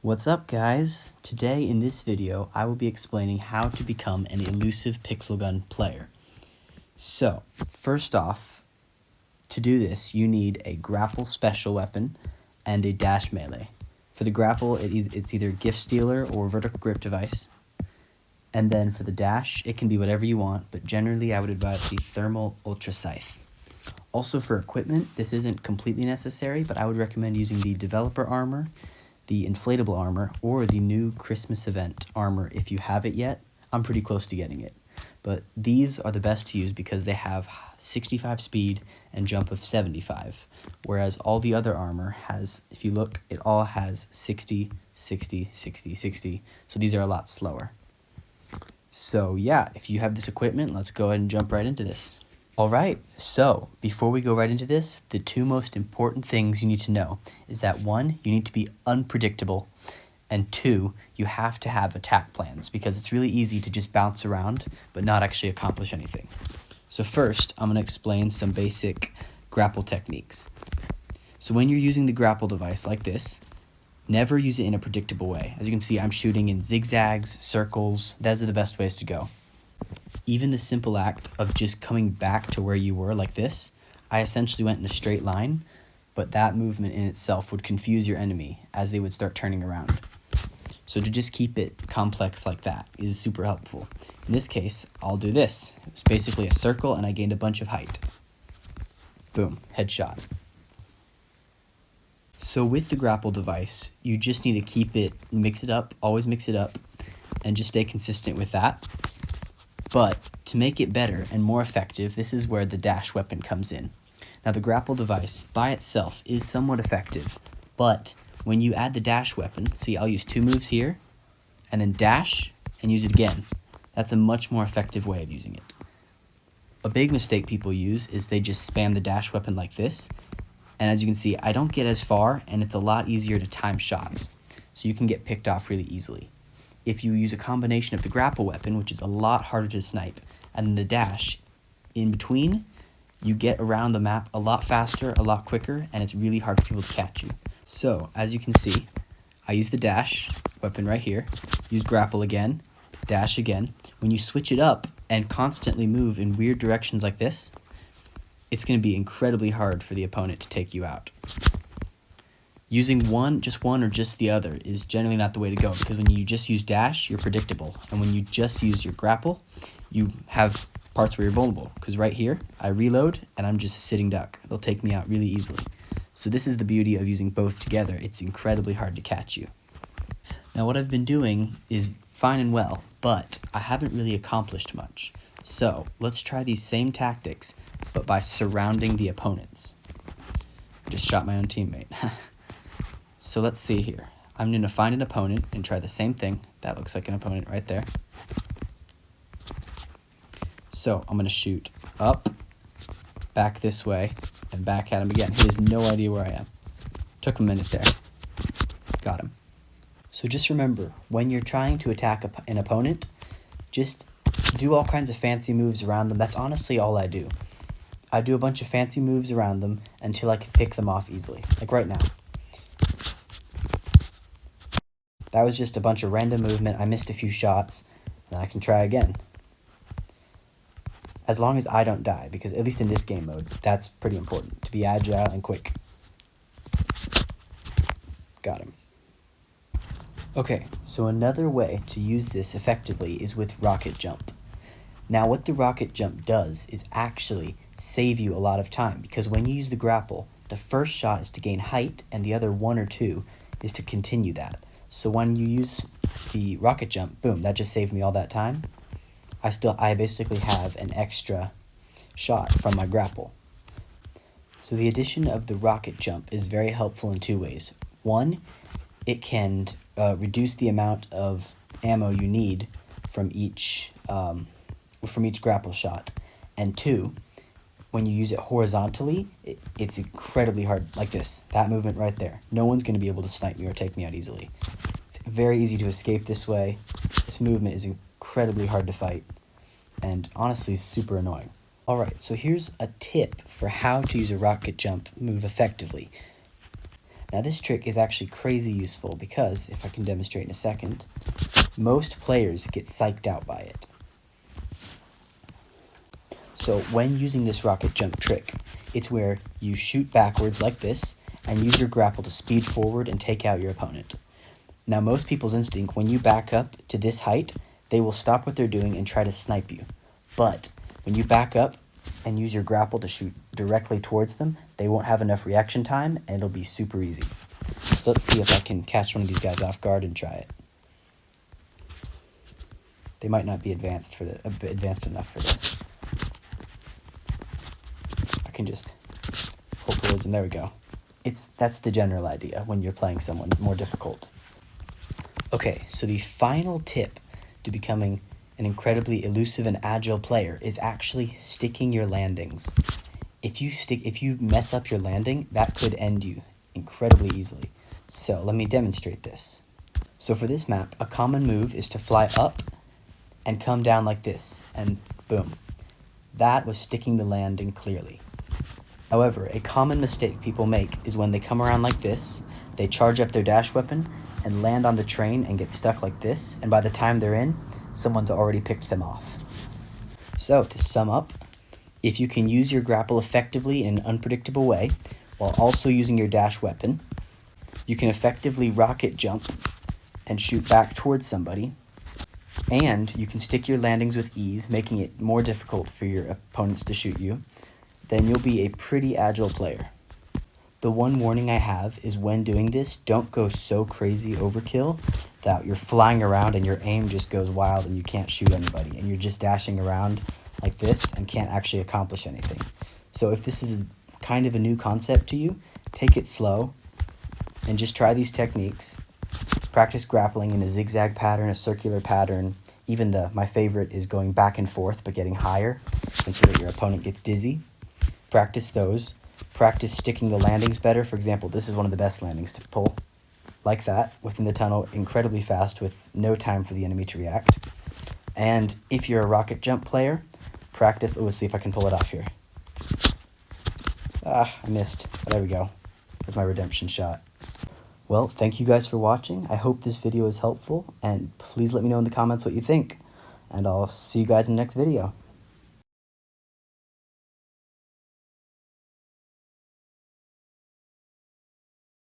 What's up, guys? Today in this video I will be explaining how to become an elusive pixel gun player. So first off, to do this you need a grapple special weapon and a dash melee. For the grapple it's either gift stealer or vertical grip device, and then for the dash it can be whatever you want, but generally I would advise the thermal ultra scythe. Also for equipment, this isn't completely necessary, but I would recommend using the developer armor, the inflatable armor, or the new Christmas event armor if you have it yet. I'm pretty close to getting it. But these are the best to use because they have 65 speed and jump of 75, whereas all the other armor has, if you look, it all has 60, 60, 60, 60, so these are a lot slower. So yeah, if you have this equipment, let's go ahead and jump right into this. Alright, so before we go right into this, the two most important things you need to know is that 1, you need to be unpredictable, and 2, you have to have attack plans because it's really easy to just bounce around but not actually accomplish anything. So first, I'm going to explain some basic grapple techniques. So when you're using the grapple device like this, never use it in a predictable way. As you can see, I'm shooting in zigzags, circles. Those are the best ways to go. Even the simple act of just coming back to where you were like this, I essentially went in a straight line, but that movement in itself would confuse your enemy as they would start turning around. So to just keep it complex like that is super helpful. In this case, I'll do this. It was basically a circle and I gained a bunch of height. Boom, headshot. So with the grapple device, you just need to keep it, mix it up, always mix it up, and just stay consistent with that. But to make it better and more effective, this is where the dash weapon comes in. Now the grapple device by itself is somewhat effective, but when you add the dash weapon, see, I'll use 2 moves here, and then dash, and use it again. That's a much more effective way of using it. A big mistake people use is they just spam the dash weapon like this, and as you can see, I don't get as far, and it's a lot easier to time shots, so you can get picked off really easily. If you use a combination of the grapple weapon, which is a lot harder to snipe, and the dash in between, you get around the map a lot faster, a lot quicker, and it's really hard for people to catch you. So, as you can see, I use the dash weapon right here, use grapple again, dash again. When you switch it up and constantly move in weird directions like this, it's going to be incredibly hard for the opponent to take you out. Using just one or just the other is generally not the way to go, because when you just use dash, you're predictable. And when you just use your grapple, you have parts where you're vulnerable. Because right here, I reload and I'm just a sitting duck. They'll take me out really easily. So this is the beauty of using both together. It's incredibly hard to catch you. Now what I've been doing is fine and well, but I haven't really accomplished much. So let's try these same tactics, but by surrounding the opponents. I just shot my own teammate. So let's see here. I'm going to find an opponent and try the same thing. That looks like an opponent right there. So I'm going to shoot up, back this way, and back at him again. He has no idea where I am. Took a minute there. Got him. So just remember, when you're trying to attack an opponent, just do all kinds of fancy moves around them. That's honestly all I do. I do a bunch of fancy moves around them until I can pick them off easily, like right now. That was just a bunch of random movement. I missed a few shots, and I can try again. As long as I don't die, because at least in this game mode, that's pretty important, to be agile and quick. Got him. Okay, so another way to use this effectively is with rocket jump. Now what the rocket jump does is actually save you a lot of time, because when you use the grapple, the first shot is to gain height, and the other 1 or 2 is to continue that. So when you use the rocket jump, boom, that just saved me all that time. I basically have an extra shot from my grapple. So the addition of the rocket jump is very helpful in 2 ways. 1, it can reduce the amount of ammo you need from each grapple shot. And 2, when you use it horizontally, it's incredibly hard, like this, that movement right there. No one's going to be able to snipe me or take me out easily. It's very easy to escape this way. This movement is incredibly hard to fight, and honestly super annoying. Alright, so here's a tip for how to use a rocket jump move effectively. Now this trick is actually crazy useful because, if I can demonstrate in a second, most players get psyched out by it. So when using this rocket jump trick, it's where you shoot backwards like this and use your grapple to speed forward and take out your opponent. Now most people's instinct, when you back up to this height, they will stop what they're doing and try to snipe you. But when you back up and use your grapple to shoot directly towards them, they won't have enough reaction time and it'll be super easy. So let's see if I can catch one of these guys off guard and try it. They might not be advanced enough for this. I can just pull towards them. There we go. That's the general idea when you're playing someone more difficult. Okay, so the final tip to becoming an incredibly elusive and agile player is actually sticking your landings. If you mess up your landing, that could end you incredibly easily. So let me demonstrate this. So for this map, a common move is to fly up and come down like this, and boom. That was sticking the landing clearly. However, a common mistake people make is when they come around like this, they charge up their dash weapon and land on the train and get stuck like this, and by the time they're in, someone's already picked them off. So, to sum up, if you can use your grapple effectively in an unpredictable way, while also using your dash weapon, you can effectively rocket jump and shoot back towards somebody, and you can stick your landings with ease, making it more difficult for your opponents to shoot you, then you'll be a pretty agile player. The one warning I have is when doing this, don't go so crazy overkill that you're flying around and your aim just goes wild and you can't shoot anybody, and you're just dashing around like this and can't actually accomplish anything. So if this is kind of a new concept to you, take it slow and just try these techniques. Practice grappling in a zigzag pattern, a circular pattern. Even my favorite is going back and forth but getting higher, and so that your opponent gets dizzy. Practice those. Practice sticking the landings better. For example, this is one of the best landings to pull. Like that, within the tunnel, incredibly fast with no time for the enemy to react. And if you're a rocket jump player, practice, let's see if I can pull it off here. I missed. Oh, there we go. There's my redemption shot. Well, thank you guys for watching. I hope this video is helpful, and please let me know in the comments what you think. And I'll see you guys in the next video.